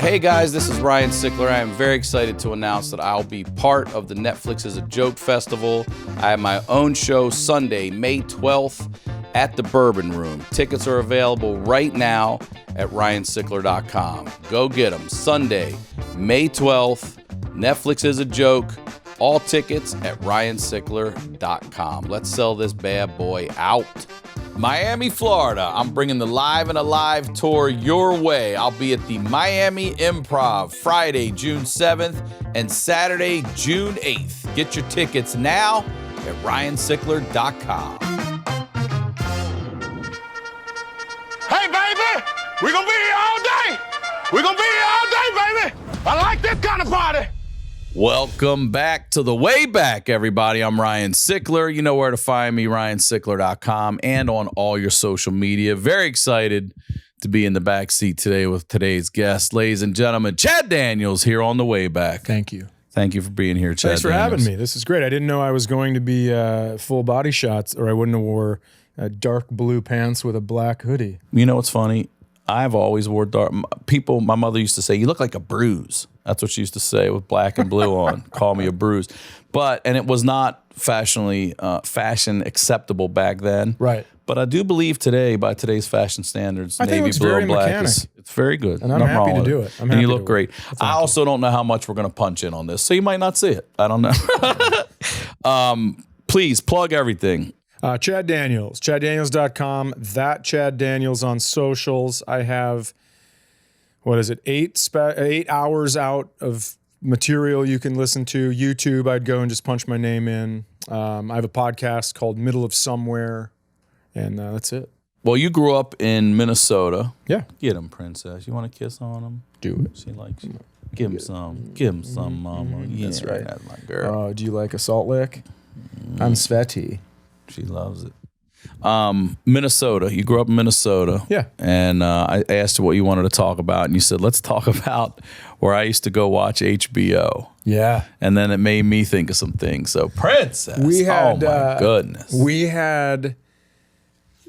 Hey guys, this is Ryan Sickler. I am very excited to announce that I'll be part of the Netflix is a Joke Festival. I have my own show Sunday, May 12th at the Bourbon Room. Tickets are available right now at ryansickler.com. Go get them. Sunday, May 12th, Netflix is a Joke. All tickets at ryansickler.com. Let's sell this bad boy out. Miami, Florida. I'm bringing the Live and Alive tour your way. I'll be at the Miami Improv Friday, June 7th and Saturday, June 8th. Get your tickets now at ryansickler.com. Hey, baby, we're going to be here all day. We're going to be here all day, baby. I like this kind of party. Welcome back to the Wayback, everybody. I'm Ryan Sickler. You know where to find me, ryansickler.com, and on all your social media. Very excited to be in the back seat today with today's guest. Ladies and gentlemen, Chad Daniels here on the Wayback. Thank you. Thank you for being here, Chad. Thanks for Daniels. having me. This is great. I didn't know I was going to be full body shots, or I wouldn't have wore dark blue pants with a black hoodie. You know what's funny? I've always wore dark. People, my mother used to say, you look like a bruise. That's what she used to say with black and blue on. Call me a bruise. And it was not fashion acceptable back then. Right. But I do believe today, by today's fashion standards, I think navy it looks blue very and black mechanic. it's very good. And I'm Nothing happy wrong to with do it. I'm and you happy look to great. Thank I also don't know how much we're going to punch in on this, so you might not see it. I don't know. Please plug everything. Chad Daniels, chaddaniels.com, that Chad Daniels on socials. I have, 8 hours out of material you can listen to. YouTube, I'd go and just punch my name in. I have a podcast called Middle of Somewhere, and that's it. Well, you grew up in Minnesota. Yeah. Get him, princess. You want to kiss on him? Do it. She likes you. Give him some. Give him some, mama. Yeah, That's right. That's my girl. Do you like a salt lick? I'm Sveti. She loves it. Minnesota. You grew up in Minnesota. Yeah. And I asked you what you wanted to talk about, and you said, let's talk about where I used to go watch HBO. Yeah. And then it made me think of some things. So, princess. Oh, my goodness.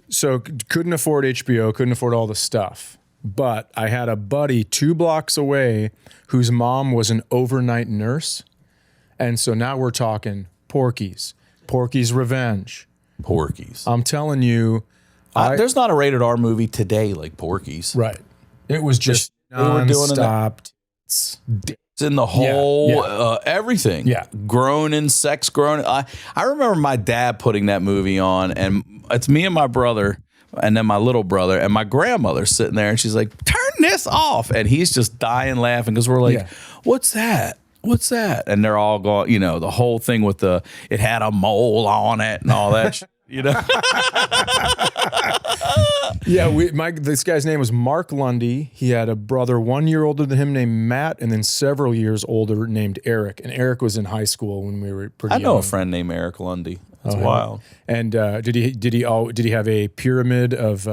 So couldn't afford HBO, couldn't afford all the stuff. But I had a buddy 2 blocks away whose mom was an overnight nurse. And so now we're talking Porky's Revenge. Porky's. I'm telling you. There's not a rated R movie today like Porky's. Right. It was just non-stop. It's in the whole, everything. Yeah. Grown in sex, grown. I remember my dad putting that movie on, and it's me and my brother, and then my little brother, and my grandmother sitting there, and she's like, turn this off. And he's just dying laughing because we're like, what's that? What's that? And they're all going, the whole thing with it had a mole on it and all that shit, Yeah, this guy's name was Mark Lundy. He had a brother 1 year older than him named Matt, and then several years older named Eric. And Eric was in high school when we were pretty young. I know a friend named Eric Lundy. That's wild. And did he have a pyramid of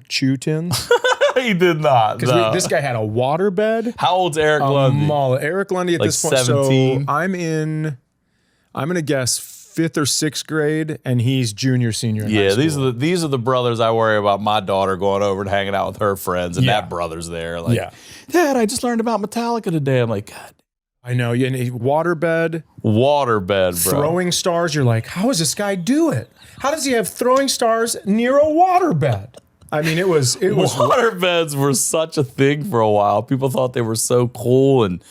chew tins? He did not. Because this guy had a waterbed. How old's Eric Lundy? Eric Lundy at like this point. 17? So I'm going to guess 5th or 6th grade, and he's junior, senior in high school. these are the brothers I worry about. My daughter going over and hanging out with her friends, and that brother's there. Like, Dad, I just learned about Metallica today. I'm like, God. I know. Yeah, and waterbed, bro. Throwing stars. You're like, how does this guy do it? How does he have throwing stars near a waterbed? I mean, it was. Waterbeds were such a thing for a while. People thought they were so cool and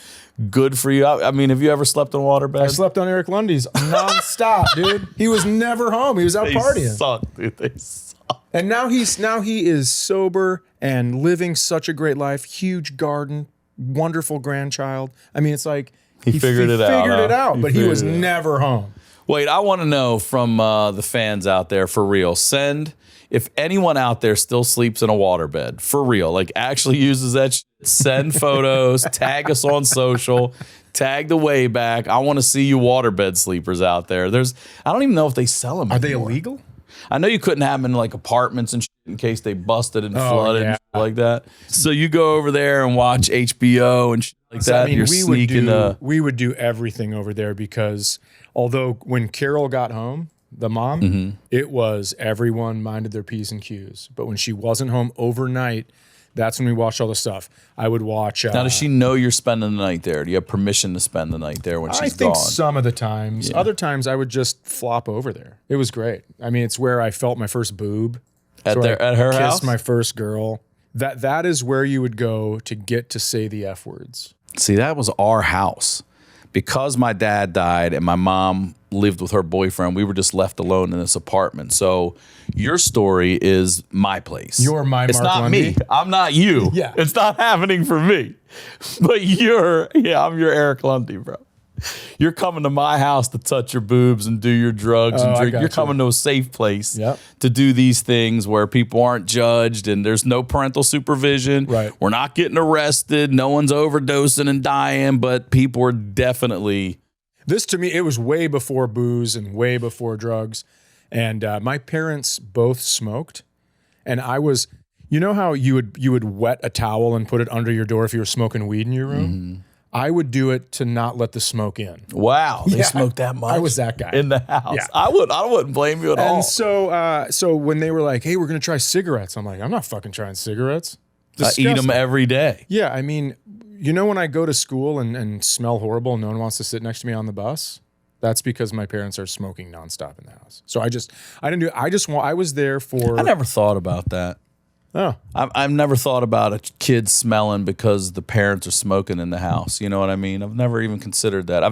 good for you. I mean, have you ever slept on a waterbed? I slept on Eric Lundy's nonstop, dude. He was never home. He was out partying. They suck, dude. They suck. And now he is sober and living such a great life. Huge garden, wonderful grandchild. I mean, it's like he figured it out, but he was never home. Wait, I want to know from the fans out there, for real. If anyone out there still sleeps in a waterbed, for real, like actually uses that shit, send photos, tag us on social, tag the Wayback. I want to see you waterbed sleepers out there. I don't even know if they sell them anymore. Are they illegal? I know you couldn't have them in like apartments and shit in case they busted and flooded and shit like that. So you go over there and watch HBO and shit like that. I mean, we would do everything over there because although when Carol got home, the mom, it was everyone minded their P's and Q's. But when she wasn't home overnight, That's when we watched all the stuff. I would watch. Now, does she know you're spending the night there? Do you have permission to spend the night there when she's gone? I think some of the times. Yeah. Other times I would just flop over there. It was great. I mean, it's where I felt my first boob. At her house? Kissed my first girl. That is where you would go to get to say the F words. See, that was our house. Because my dad died and my mom lived with her boyfriend, we were just left alone in this apartment. So your story is my place. You're my It's Mark not Lundy. me. I'm not you. Yeah. It's not happening for me. But I'm your Eric Lundy, bro. You're coming to my house to touch your boobs and do your drugs and drink. You're coming to a safe place to do these things where people aren't judged and there's no parental supervision. Right. We're not getting arrested. No one's overdosing and dying, but people are definitely... This, to me, it was way before booze and way before drugs. And my parents both smoked. And I was... You know how you would wet a towel and put it under your door if you were smoking weed in your room? Mm-hmm. I would do it to not let the smoke in. Wow, they smoked that much. I was that guy in the house. Yeah. I wouldn't blame you at all. And so when they were like, "Hey, we're gonna try cigarettes," I'm like, "I'm not fucking trying cigarettes." I eat them every day. Yeah, I mean, you know, when I go to school and smell horrible, and no one wants to sit next to me on the bus. That's because my parents are smoking nonstop in the house. So I was there for. I never thought about that. Oh, I've never thought about a kid smelling because the parents are smoking in the house. You know what I mean? I've never even considered that.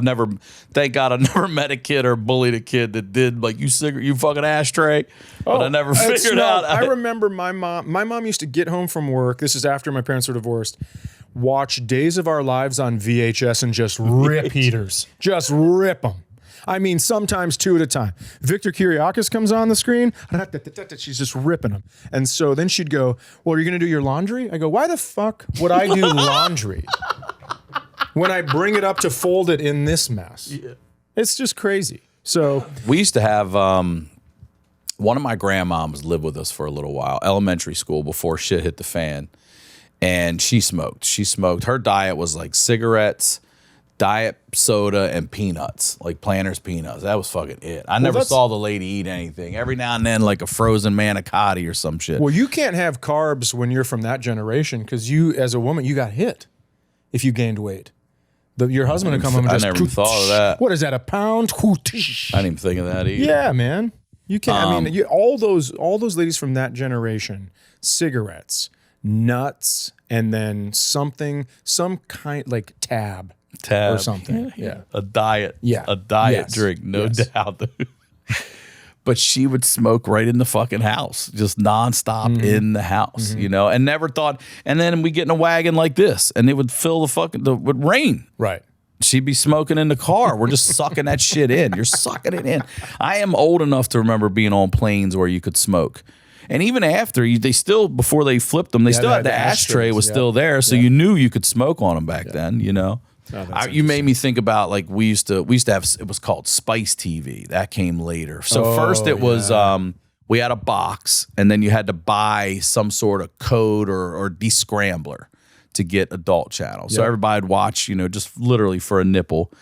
Thank God, I've never met a kid or bullied a kid that did like you fucking ashtray. But I never figured out. I remember my mom. My mom used to get home from work. This is after my parents were divorced. Watch Days of Our Lives on VHS and just rip heaters. Just rip them. I mean, sometimes 2 at a time. Victor Kiriakis comes on the screen. She's just ripping them. And so then she'd go, "Well, are you going to do your laundry?" I go, "Why the fuck would I do laundry when I bring it up to fold it in this mess?" Yeah. It's just crazy. So we used to have one of my grandmoms live with us for a little while, elementary school, before shit hit the fan. And she smoked. Her diet was like cigarettes, diet soda, and peanuts, like Planters peanuts. That was fucking it. I never saw the lady eat anything. Every now and then, like a frozen manicotti or some shit. Well, you can't have carbs when you're from that generation because you, as a woman, you got hit if you gained weight. Your husband would come home and just... I never thought of that. What is that, a pound? I didn't even think of that either. Yeah, man. You can't... I mean, all those ladies from that generation, cigarettes, nuts, and then some kind, like tab or something. Yeah. A diet. Yeah. A diet drink, no doubt. But she would smoke right in the fucking house, just nonstop in the house, you know, and never thought. And then we get in a wagon like this, and it would fill would rain. Right. She'd be smoking in the car. We're just sucking that shit in. You're sucking it in. I am old enough to remember being on planes where you could smoke. And even after, they still, before they flipped them, they still had the ashtray was still there, so you knew you could smoke on them back then, you know. You made me think about, like, we used to have, it was called Spice TV. That came later. So first it was, we had a box, and then you had to buy some sort of code or descrambler to get adult channel. So everybody would watch, you know, just literally for a nipple.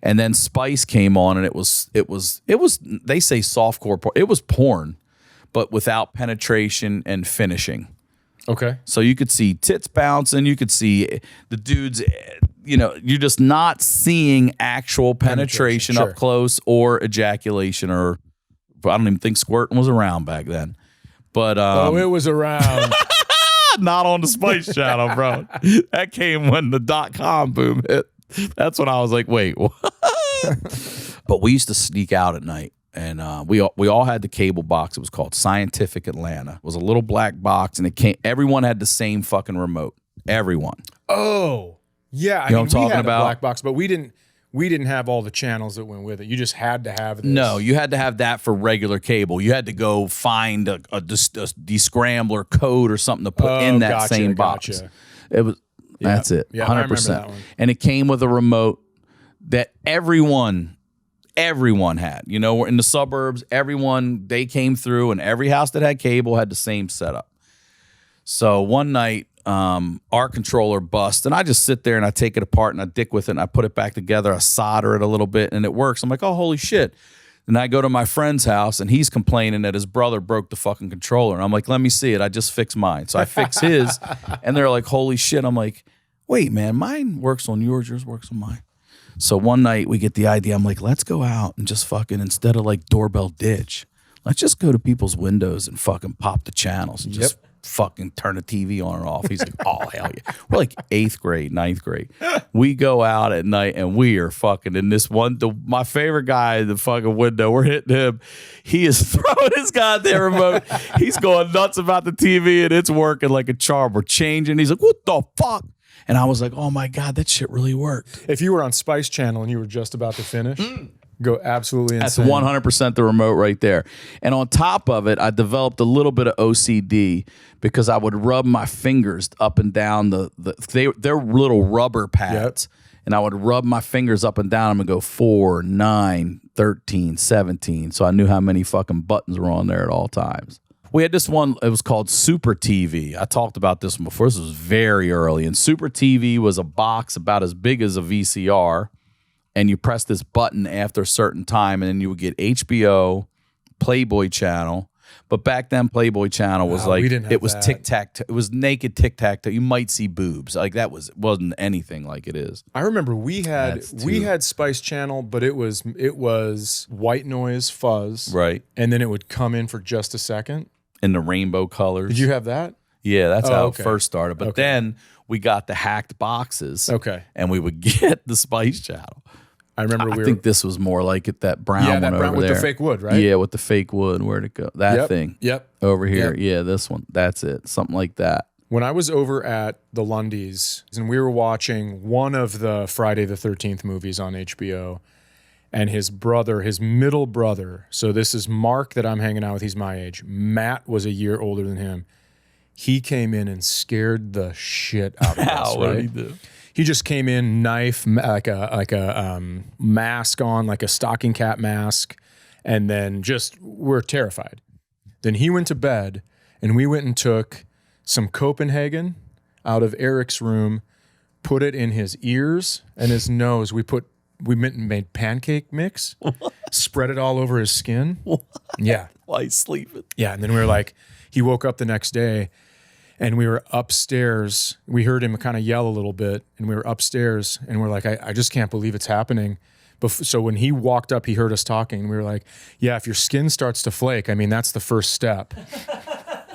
And then Spice came on, and it was they say softcore porn. It was porn, but without penetration and finishing. Okay. So you could see tits bouncing, you could see the dudes, you know, you're just not seeing actual penetration up close or ejaculation, or I don't even think squirting was around back then. But it was around. Not on the Spice Channel, bro. That came when the .com boom hit. That's when I was like, wait, what? But we used to sneak out at night. And we all had the cable box. It was called Scientific Atlanta. It was a little black box, and everyone had the same fucking remote. Everyone. Oh, yeah. You know what I'm talking about? A black box, but we didn't have all the channels that went with it. You just had to have this. No, you had to have that for regular cable. You had to go find a descrambler code or something to put in that same box. It was that's it. Yeah, 100%. I remember that one. And it came with a remote that everyone had. You know, we're in the suburbs, they came through, and every house that had cable had the same setup. So one night, our controller bust, and I just sit there and I take it apart and I dick with it and I put it back together. I solder it a little bit and it works. I'm like, oh, holy shit. And I go to my friend's house, and he's complaining that his brother broke the fucking controller. And I'm like, let me see it. I just fixed mine. So I fix his, and they're like, holy shit. I'm like, wait, man, mine works on yours works on mine. So one night we get the idea. I'm like, let's go out and just fucking, instead of like doorbell ditch, let's just go to people's windows and fucking pop the channels and just fucking turn the TV on and off. He's like, oh, hell yeah. We're like 8th grade, 9th grade. We go out at night and we are fucking in this one, my favorite guy in the fucking window, we're hitting him. He is throwing his goddamn remote. He's going nuts about the TV and it's working like a charm. We're changing. He's like, what the fuck? And I was like, oh my God, that shit really worked. If you were on Spice Channel and you were just about to finish, go absolutely insane. That's 100% the remote right there. And on top of it, I developed a little bit of OCD because I would rub my fingers up and down they're little rubber pads. Yep. And I would rub my fingers up and down them and go 4, 9, 13, 17. So I knew how many fucking buttons were on there at all times. We had this one, it was called Super TV. I talked about this one before. This was very early. And Super TV was a box about as big as a VCR. And you press this button after a certain time, and then you would get HBO, Playboy Channel. But back then, Playboy Channel was it was tic-tac. It was naked tic-tac-toe. You might see boobs. Like wasn't anything like it is. I remember we had Spice Channel, but it was white noise fuzz. Right. And then it would come in for just a second. In the rainbow colors. Did you have that? Yeah, that's how it first started. But then we got the hacked boxes. Okay. And we would get the Spice Channel. I remember I think this was more like it, that brown one over with there. The fake wood, right? Yeah, with the fake wood. Where'd it go? That thing. Yep. Over here. Yep. Yeah, this one. That's it. Something like that. When I was over at the Lundys, and we were watching one of the Friday the 13th movies on HBO, and his middle brother, so this is Mark that I'm hanging out with, he's my age. Matt was a year older than him. He came in and scared the shit out of us. What did he do? He just came in, knife, like a mask on, like a stocking cap mask, and then we're terrified. Then he went to bed, and we went and took some Copenhagen out of Eric's room, put it in his ears and his nose. We made pancake mix, spread it all over his skin. Yeah. While he's sleeping. Yeah, and then we were like, he woke up the next day, and we were upstairs. We heard him kind of yell a little bit, and we were upstairs, and we're like, I just can't believe it's happening. So when he walked up, he heard us talking, and we were like, yeah, if your skin starts to flake, I mean, that's the first step.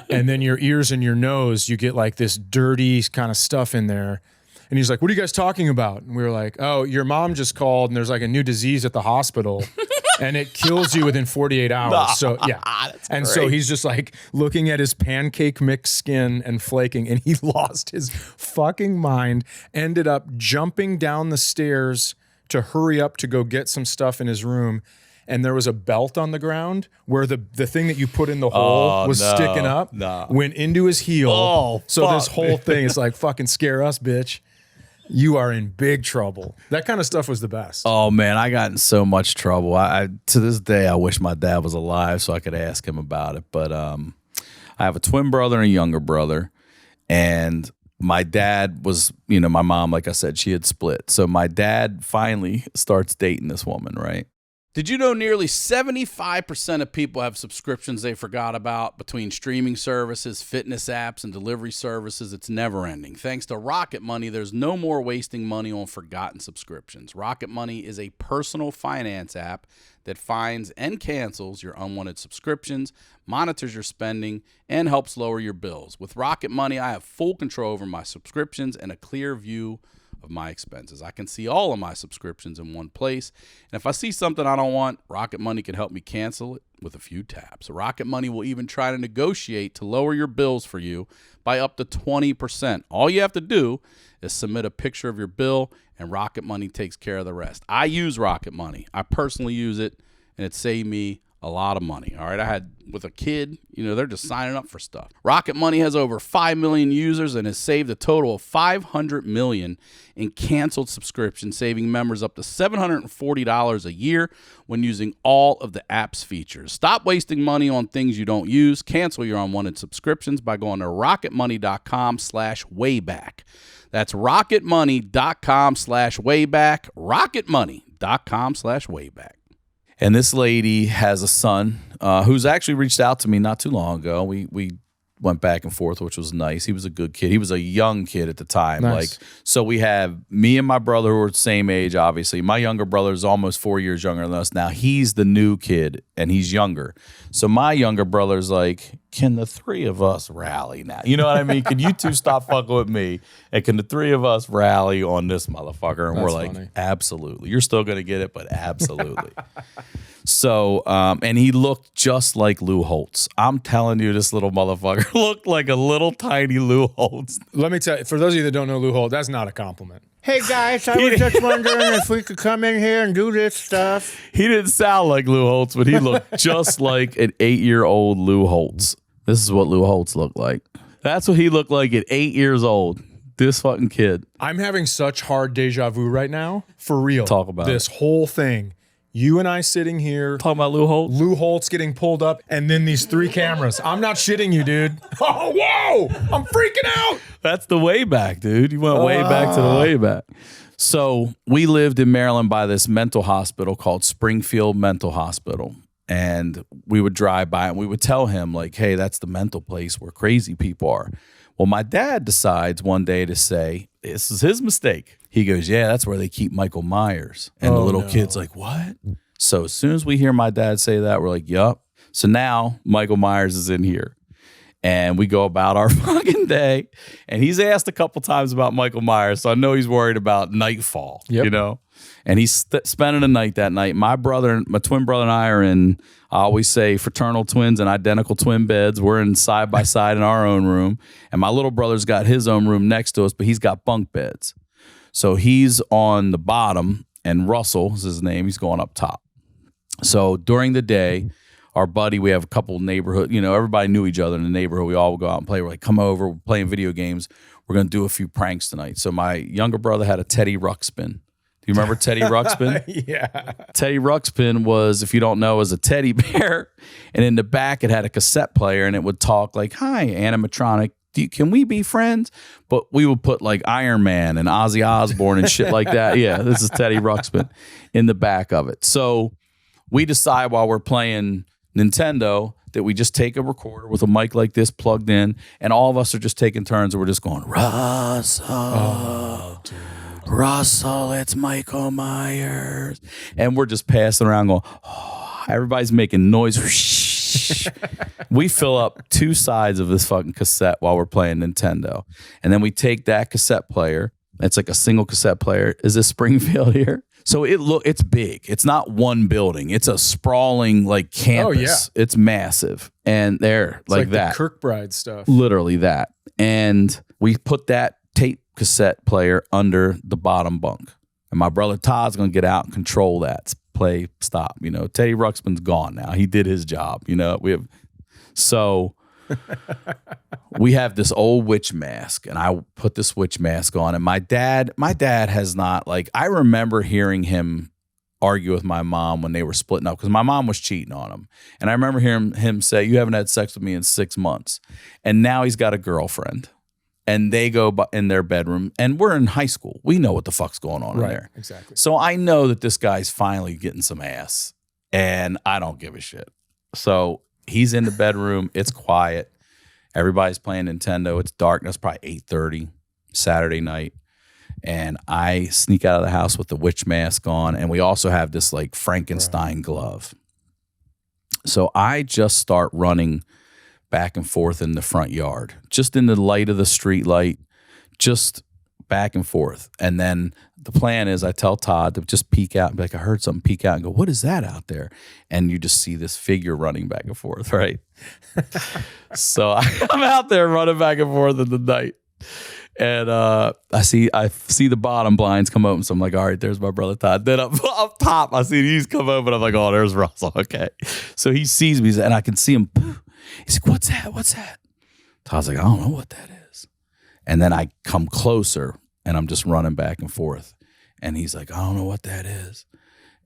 And then your ears and your nose, you get like this dirty kind of stuff in there. And he's like, what are you guys talking about? And we were like, oh, your mom just called, and there's like a new disease at the hospital. And it kills you within 48 hours. So yeah. And so he's just like looking at his pancake mix skin and flaking, and he lost his fucking mind, ended up jumping down the stairs to hurry up to go get some stuff in his room. And there was a belt on the ground where the thing that you put in the hole was sticking up, went into his heel. Oh, so this whole thing is like, fucking scare us, bitch. You are in big trouble. That kind of stuff was the best. Oh man, I got in so much trouble. I to this day, I wish my dad was alive so I could ask him about it. But I have a twin brother and a younger brother, and my dad was, my mom, like I said, she had split. So my dad finally starts dating this woman, right? Did you know nearly 75% of people have subscriptions they forgot about? Between streaming services, fitness apps, and delivery services, it's never ending. Thanks to Rocket Money, there's no more wasting money on forgotten subscriptions. Rocket Money is a personal finance app that finds and cancels your unwanted subscriptions, monitors your spending, and helps lower your bills. With Rocket Money, I have full control over my subscriptions and a clear view of my expenses. I can see all of my subscriptions in one place. And if I see something I don't want, Rocket Money can help me cancel it with a few taps. Rocket Money will even try to negotiate to lower your bills for you by up to 20%. All you have to do is submit a picture of your bill, and Rocket Money takes care of the rest. I use Rocket Money. I personally use it, and it saved me a lot of money. All right. I had with a kid, they're just signing up for stuff. Rocket Money has over 5 million users and has saved a total of $500 million in canceled subscriptions, saving members up to $740 a year when using all of the app's features. Stop wasting money on things you don't use. Cancel your unwanted subscriptions by going to rocketmoney.com/wayback. That's rocketmoney.com/wayback. rocketmoney.com/wayback. And this lady has a son who's actually reached out to me not too long ago. We went back and forth, which was nice. He was a good kid. He was a young kid at the time. Nice. So we have me and my brother who are the same age, obviously. My younger brother is almost 4 years younger than us. Now he's the new kid and he's younger. So my younger brother's like, can the three of us rally now? You know what I mean? Can you two stop fucking with me? And can the three of us rally on this motherfucker? And we're like, funny. Absolutely. You're still going to get it, but absolutely. So, and he looked just like Lou Holtz. I'm telling you, this little motherfucker looked like a little tiny Lou Holtz. Let me tell you, for those of you that don't know Lou Holt, that's not a compliment. Hey guys, I was just wondering if we could come in here and do this stuff. He didn't sound like Lou Holtz, but he looked just like an 8-year-old Lou Holtz. This is what Lou Holtz looked like. That's what he looked like at 8 years old. This fucking kid. I'm having such hard deja vu right now. For real. Talk about this whole thing. You and I sitting here. Talking about Lou Holtz? Lou Holtz getting pulled up, and then these 3 cameras. I'm not shitting you, dude. Oh, whoa! I'm freaking out. That's the Wayback, dude. You went way back to the Wayback. So we lived in Maryland by this mental hospital called Springfield Mental Hospital. And we would drive by and we would tell him, like, hey, that's the mental place where crazy people are. Well, my dad decides one day to say, this is his mistake. He goes, yeah, that's where they keep Michael Myers. And the little kid's like, what? So as soon as we hear my dad say that, we're like, yup. So now Michael Myers is in here. And we go about our fucking day. And he's asked a couple times about Michael Myers. So I know he's worried about nightfall, you know? And he's spending a night that night. My twin brother and I are in, I always say, fraternal twins and identical twin beds. We're in side by side in our own room. And my little brother's got his own room next to us, but he's got bunk beds. So he's on the bottom, and Russell is his name. He's going up top. So during the day, our buddy, we have a couple neighborhood, everybody knew each other in the neighborhood. We all would go out and play. We're like, come over, we're playing video games. We're going to do a few pranks tonight. So my younger brother had a Teddy Ruxpin. Do you remember Teddy Ruxpin? Yeah. Teddy Ruxpin was, if you don't know, was a teddy bear. And in the back, it had a cassette player, and it would talk like, hi, animatronic. Can we be friends? But we would put like Iron Man and Ozzy Osbourne and shit like that. Yeah, this is Teddy Ruxpin in the back of it. So we decide while we're playing Nintendo that we just take a recorder with a mic like this plugged in, and all of us are just taking turns, and we're just going, Russell, Russell, it's Michael Myers. And we're just passing around going, oh, everybody's making noise. We fill up 2 sides of this fucking cassette while we're playing Nintendo. And then we take that cassette player. It's like a single cassette player. Is this Springfield here? So it's big. It's not one building. It's a sprawling like campus. Oh, yeah. It's massive. And it's like that. The Kirkbride stuff. Literally that. And we put that tape cassette player under the bottom bunk. And my brother Todd's going to get out and control that. Play, stop. Teddy Ruxpin's gone now. He did his job. We have this old witch mask, and I put this witch mask on. And my dad has not, I remember hearing him argue with my mom when they were splitting up because my mom was cheating on him. And I remember hearing him say, you haven't had sex with me in 6 months. And now he's got a girlfriend. And they go in their bedroom, and we're in high school. We know what the fuck's going on in there. Exactly. So I know that this guy's finally getting some ass, and I don't give a shit. So he's in the bedroom. It's quiet. Everybody's playing Nintendo. It's dark. It's probably 8:30 Saturday night. And I sneak out of the house with the witch mask on, and we also have this like Frankenstein glove. So I just start running back and forth in the front yard, just in the light of the street light, just back and forth. And then the plan is I tell Todd to just peek out and be like, I heard something, peek out and go, what is that out there? And you just see this figure running back and forth, right? So I'm out there running back and forth in the night. And I see the bottom blinds come open. So I'm like, all right, there's my brother Todd. Then up top, I see these come open. I'm like, oh, there's Russell. Okay. So he sees me and I can see him. He's like, what's that? What's that? Todd's like, I don't know what that is. And then I come closer and I'm just running back and forth. And he's like, I don't know what that is.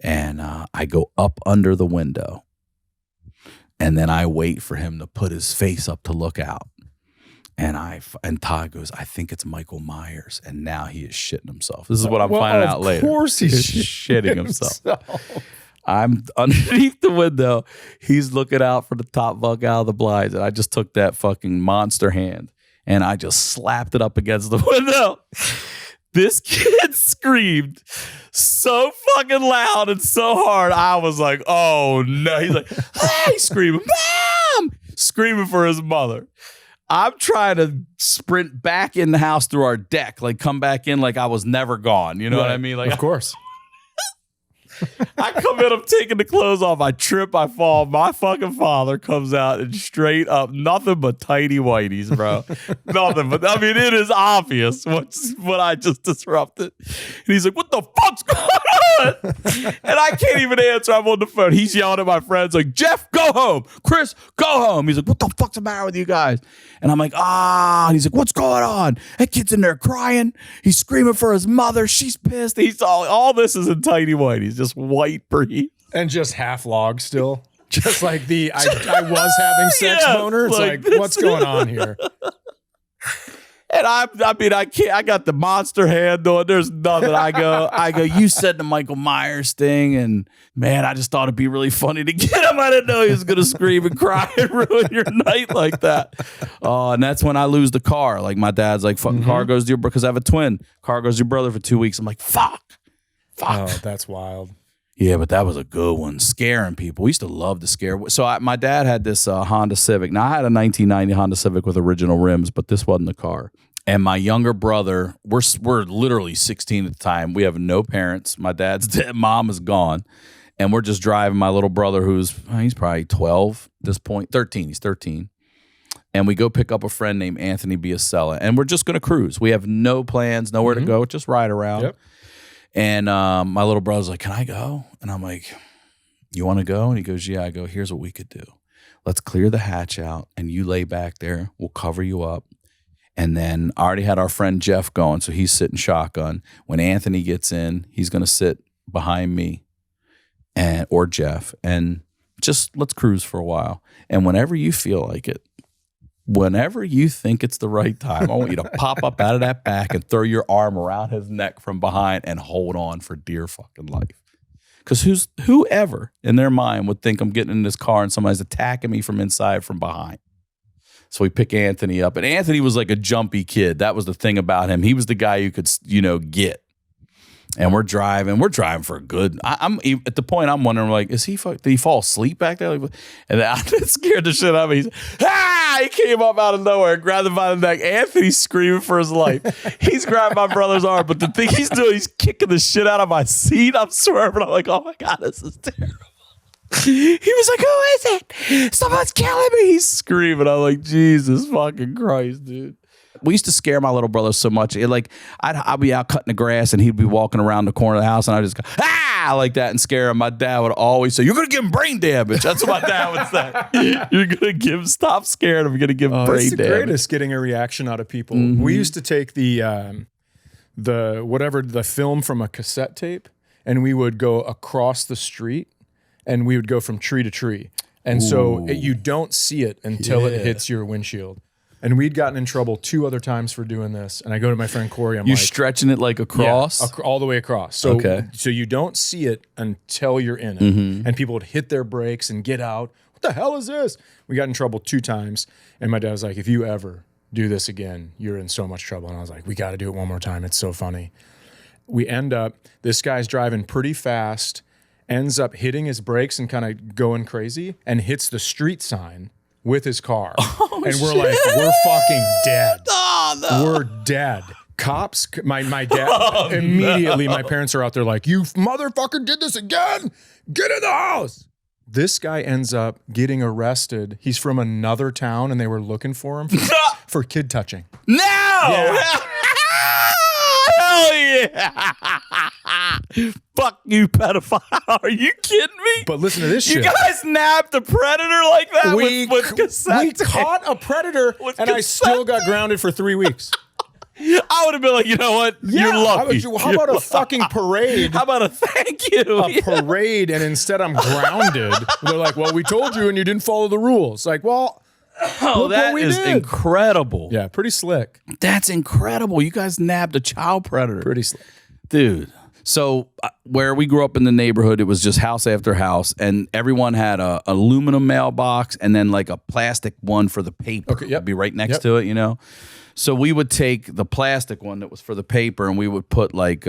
And I go up under the window. And then I wait for him to put his face up to look out. And Todd goes, I think it's Michael Myers. And now he is shitting himself. This is what I'm finding out later. Of course he's shitting himself. I'm underneath the window. He's looking out for the top bunk out of the blinds. And I just took that fucking monster hand and I just slapped it up against the window. This kid screamed so fucking loud and so hard. I was like, oh no. He's like, hey, screaming, Mom! Screaming for his mother. I'm trying to sprint back in the house through our deck, like come back in like I was never gone. You know what I mean? Like, of course. I come in, I'm taking the clothes off. I trip, I fall. My fucking father comes out and straight up, nothing but tidy whities, bro. Nothing but, I mean, it is obvious what I just disrupted. And he's like, what the fuck's going on? And I can't even answer. I'm on the phone. He's yelling at my friends like, Jeff, go home. Chris, go home. He's like, what the fuck's the matter with you guys? And I'm like, and he's like, what's going on? That kid's in there crying. He's screaming for his mother. She's pissed. He's all this is in tidy whities, just white brief. And just half log still. Just like I was having sex boner. It's like what's going on here? And I can't. I got the monster hand on. There's nothing. I go. You said the Michael Myers thing, and man, I just thought it'd be really funny to get him. I didn't know he was gonna scream and cry and ruin your night like that. Oh, and that's when I lose the car. Like my dad's like, "Fucking car goes to your," because I have a twin. Car goes to your brother for 2 weeks. I'm like, fuck. Oh, that's wild. Yeah, but that was a good one. Scaring people. We used to love to scare. So my dad had this Honda Civic. Now, I had a 1990 Honda Civic with original rims, but this wasn't the car. And my younger brother, we're literally 16 at the time. We have no parents. My dad's dead. Mom is gone. And we're just driving my little brother, he's probably 12 at this point. 13. He's 13. And we go pick up a friend named Anthony Biasella. And we're just going to cruise. We have no plans, nowhere to go. Just ride around. Yep. And my little brother's like, can I go? And I'm like, you want to go? And he goes, yeah. I go, here's what we could do. Let's clear the hatch out and you lay back there. We'll cover you up. And then I already had our friend Jeff going, so he's sitting shotgun. When Anthony gets in, he's going to sit behind me or Jeff. And just let's cruise for a while. And whenever you feel like it, whenever you think it's the right time, I want you to pop up out of that back and throw your arm around his neck from behind and hold on for dear fucking life. Because whoever in their mind would think I'm getting in this car and somebody's attacking me from inside from behind. So we pick Anthony up. And Anthony was like a jumpy kid. That was the thing about him. He was the guy you could, get. And we're driving for a good. I'm at the point I'm wondering, like, did he fall asleep back there? Like, and I scared the shit out of me. He came up out of nowhere and grabbed him by the neck. Anthony's screaming for his life. He's grabbed my brother's arm, but the thing he's doing, he's kicking the shit out of my seat. I'm swerving. I'm like, oh my God, this is terrible. He was like, who is it? Someone's killing me. He's screaming. I'm like, Jesus fucking Christ, dude. We used to scare my little brother so much. I'd be out cutting the grass and he'd be walking around the corner of the house and I'd just go, like that and scare him. My dad would always say, you're going to give him brain damage. That's what my dad would say. You're going to stop scaring him. You're going to give him brain damage. It's the greatest getting a reaction out of people. Mm-hmm. We used to take the film from a cassette tape and we would go across the street and we would go from tree to tree. And so you don't see it until it hits your windshield. And we'd gotten in trouble 2 other times for doing this. And I go to my friend Corey. You're stretching it like across? Yeah, all the way across. So, so you don't see it until you're in it. Mm-hmm. And people would hit their brakes and get out. What the hell is this? We got in trouble 2 times. And my dad was like, if you ever do this again, you're in so much trouble. And I was like, we got to do it one more time. It's so funny. We end up, this guy's driving pretty fast, ends up hitting his brakes and kind of going crazy, and hits the street sign with his car. And we're like, we're fucking dead. Oh, no. We're dead. Cops, my dad, immediately, my parents are out there like, you motherfucker did this again. Get in the house. This guy ends up getting arrested. He's from another town and they were looking for him for kid touching. No! Yeah. Hell yeah! Fuck you, pedophile. Are you kidding me? But listen to this shit. You guys nabbed a predator like that with cassette. We caught a predator and I still got grounded for 3 weeks. I would have been like, you know what? Yeah, you're lucky. How about a fucking parade? How about a thank you? A parade, and instead I'm grounded. They're like, well, we told you and you didn't follow the rules. Like, well, look that what we is did. Incredible. Yeah, pretty slick. That's incredible. You guys nabbed a child predator. Pretty slick. Dude. So where we grew up in the neighborhood, it was just house after house, and everyone had a aluminum mailbox and then like a plastic one for the paper. Okay, yep. Would be right next to it, you know. So we would take the plastic one that was for the paper, and we would put like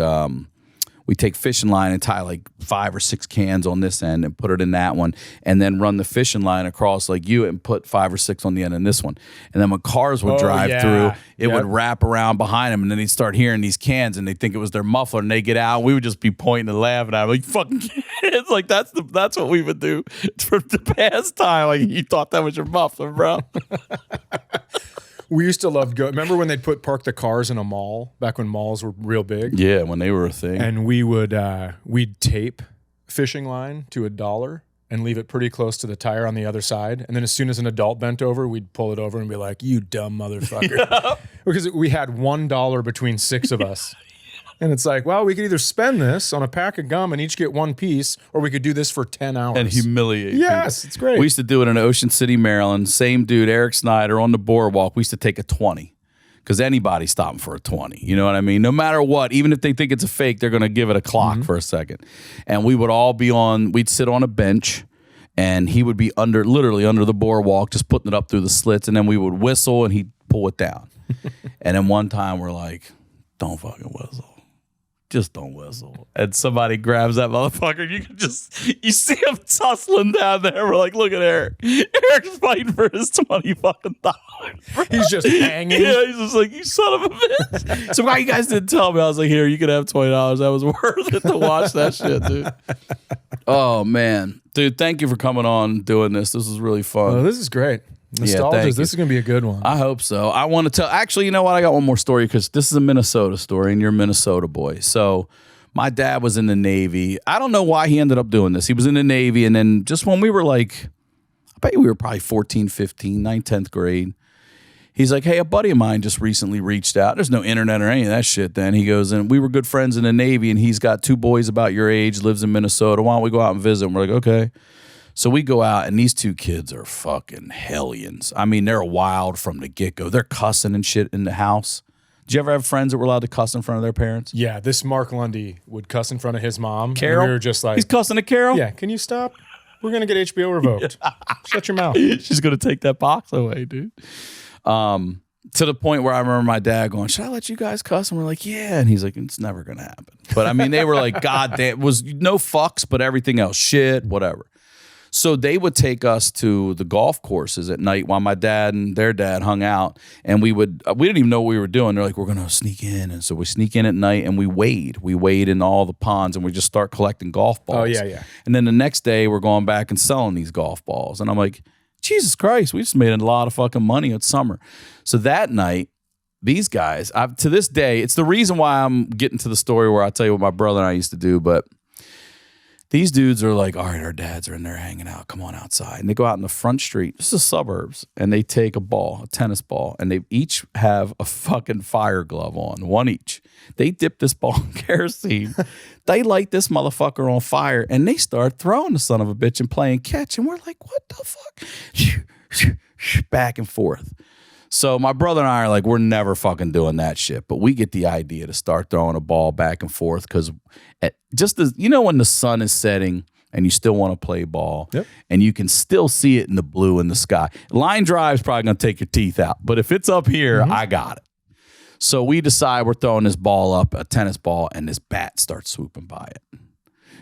we take fishing line and tie like 5 or 6 cans on this end and put it in that one, and then run the fishing line across like you and put 5 or 6 on the end in this one. And then when cars would drive through, it would wrap around behind them, and then they'd start hearing these cans, and they think it was their muffler, and they get out, and we would just be pointing and laughing at them like, fucking kids. Like that's what we would do for the pastime. Like you thought that was your muffler, bro. We used to love remember when they'd park the cars in a mall back when malls were real big? Yeah, when they were a thing. And we'd tape fishing line to $1 and leave it pretty close to the tire on the other side. And then as soon as an adult bent over, we'd pull it over and be like, "You dumb motherfucker." Because we had $1 between 6 of us. And it's like, well, we could either spend this on a pack of gum and each get 1 piece, or we could do this for 10 hours. And humiliate Yes, people. it's great. We used to do it in Ocean City, Maryland. Same dude, Eric Snyder, on the boardwalk. We used to take a 20 because anybody's stopping for a 20. You know what I mean? No matter what, even if they think it's a fake, they're going to give it a clock for a second. And we would all we'd sit on a bench, and he would be literally under the boardwalk, just putting it up through the slits. And then we would whistle, and he'd pull it down. And then one time we're like, "Don't fucking whistle. Just don't whistle." And somebody grabs that motherfucker. You see him tussling down there. We're like, "Look at Eric. Eric's fighting for his $20 fucking dollars." He's just hanging. Yeah, he's just like, "You son of a bitch." So why you guys didn't tell me? I was like, "Here, you can have $20. That was worth it to watch that shit, dude." Oh man, dude, thank you for coming on doing this. This is really fun. Oh, this is great. Nostalgia. thank This you. is going to be a good one. I hope so. I want to tell. Actually, you know what? I got one more story because this is a Minnesota story, and you're a Minnesota boy. So, my dad was in the Navy. I don't know why he ended up doing this. He was in the Navy, and then just when we were like, I bet we were probably 14, 15, 9th, 10th grade. He's like, "Hey, a buddy of mine just recently reached out." There's no internet or any of that shit then. He goes, "And we were good friends in the Navy, and he's got 2 boys about your age, lives in Minnesota. Why don't we go out and visit?" And we're like, "Okay." So we go out, and these 2 kids are fucking hellions. I mean, they're wild from the get-go. They're cussing and shit in the house. Did you ever have friends that were allowed to cuss in front of their parents? Yeah, this Mark Lundy would cuss in front of his mom. Carol? And we were just like, He's cussing at Carol? "Yeah, can you stop? We're going to get HBO revoked. Shut your mouth." She's going to take that box away, dude. To the point where I remember my dad going, "Should I let you guys cuss?" And we're like, "Yeah." And he's like, "It's never going to happen." But I mean, they were like, God damn, it was no fucks, but everything else, shit, whatever. So they would take us to the golf courses at night while my dad and their dad hung out, and we didn't even know what we were doing. They're like, "We're going to sneak in." And so we sneak in at night, and we wade in all the ponds, and we just start collecting golf balls. Oh, yeah. And then the next day we're going back and selling these golf balls. And I'm like, Jesus Christ, we just made a lot of fucking money at summer. So that night, these guys, to this day, it's the reason why I'm getting to the story where I'll tell you what my brother and I used to do, but these dudes are like, "All right, our dads are in there hanging out. Come on outside." And they go out in the front street. This is the suburbs. And they take a tennis ball, and they each have a fucking fire glove on, one each. They dip this ball in kerosene. They light this motherfucker on fire, and they start throwing the son of a bitch and playing catch. And we're like, what the fuck? Back and forth. So my brother and I are like, we're never fucking doing that shit. But we get the idea to start throwing a ball back and forth because just as you know, when the sun is setting and you still want to play ball, and you can still see it in the blue in the sky. Line drive's probably going to take your teeth out. But if it's up here, I got it. So we decide we're throwing this ball up, a tennis ball, and this bat starts swooping by it.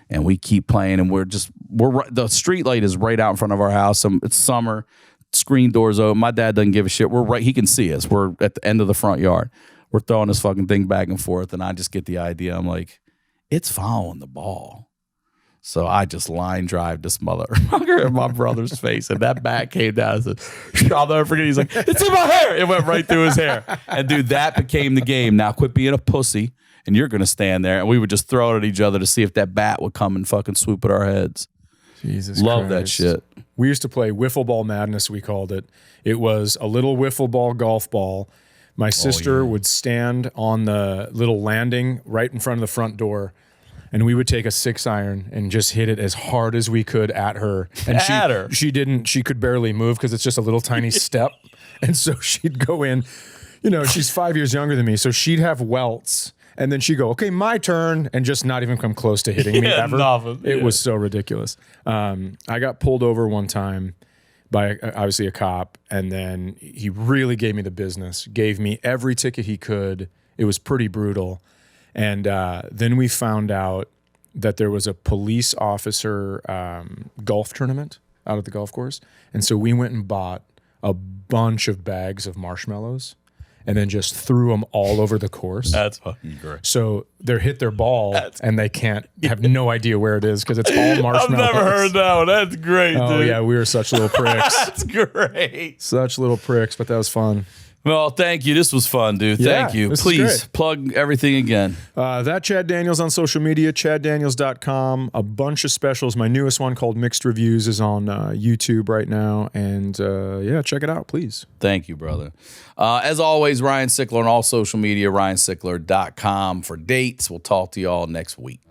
And we keep playing, and the street light is right out in front of our house. It's summer. Screen doors open. My dad doesn't give a shit. He can see us. We're at the end of the front yard. We're throwing this fucking thing back and forth, and I just get the idea. I'm like, it's following the ball. So I just line drive this motherfucker in my brother's face, and that bat came down and said, I'll never forget. He's like, "It's in my hair." It went right through his hair. And dude, that became the game. Now quit being a pussy, and you're going to stand there. And we would just throw it at each other to see if that bat would come and fucking swoop at our heads. Jesus Love Christ. that shit. We used to play wiffle ball madness, we called it. It was a little wiffle ball golf ball. My sister would stand on the little landing right in front of the front door, and we would take a 6-iron and just hit it as hard as we could at her. And she could barely move because it's just a little tiny step. And so she'd go in, she's 5 years younger than me, so she'd have welts. And then she'd go, okay, my turn, and just not even come close to hitting me ever. It was so ridiculous. I got pulled over one time by obviously a cop, and then he really gave me the business, gave me every ticket he could. It was pretty brutal. And then we found out that there was a police officer golf tournament out at the golf course. And so we went and bought a bunch of bags of marshmallows and then just threw them all over the course. That's fucking great. So they hit their ball and they have no idea where it is because it's all marshmallows. I've never heard that one. That's great, Oh, dude. yeah, we were such little pricks. That's great. Such little pricks, but that was fun. Well, thank you. This was fun, dude. Yeah, Thank you. this is Please great. plug everything again. That Chad Daniels on social media, chaddaniels.com. A bunch of specials. My newest one called Mixed Reviews is on YouTube right now. And yeah, check it out, please. Thank you, brother. As always, Ryan Sickler on all social media, ryansickler.com for dates. We'll talk to y'all next week.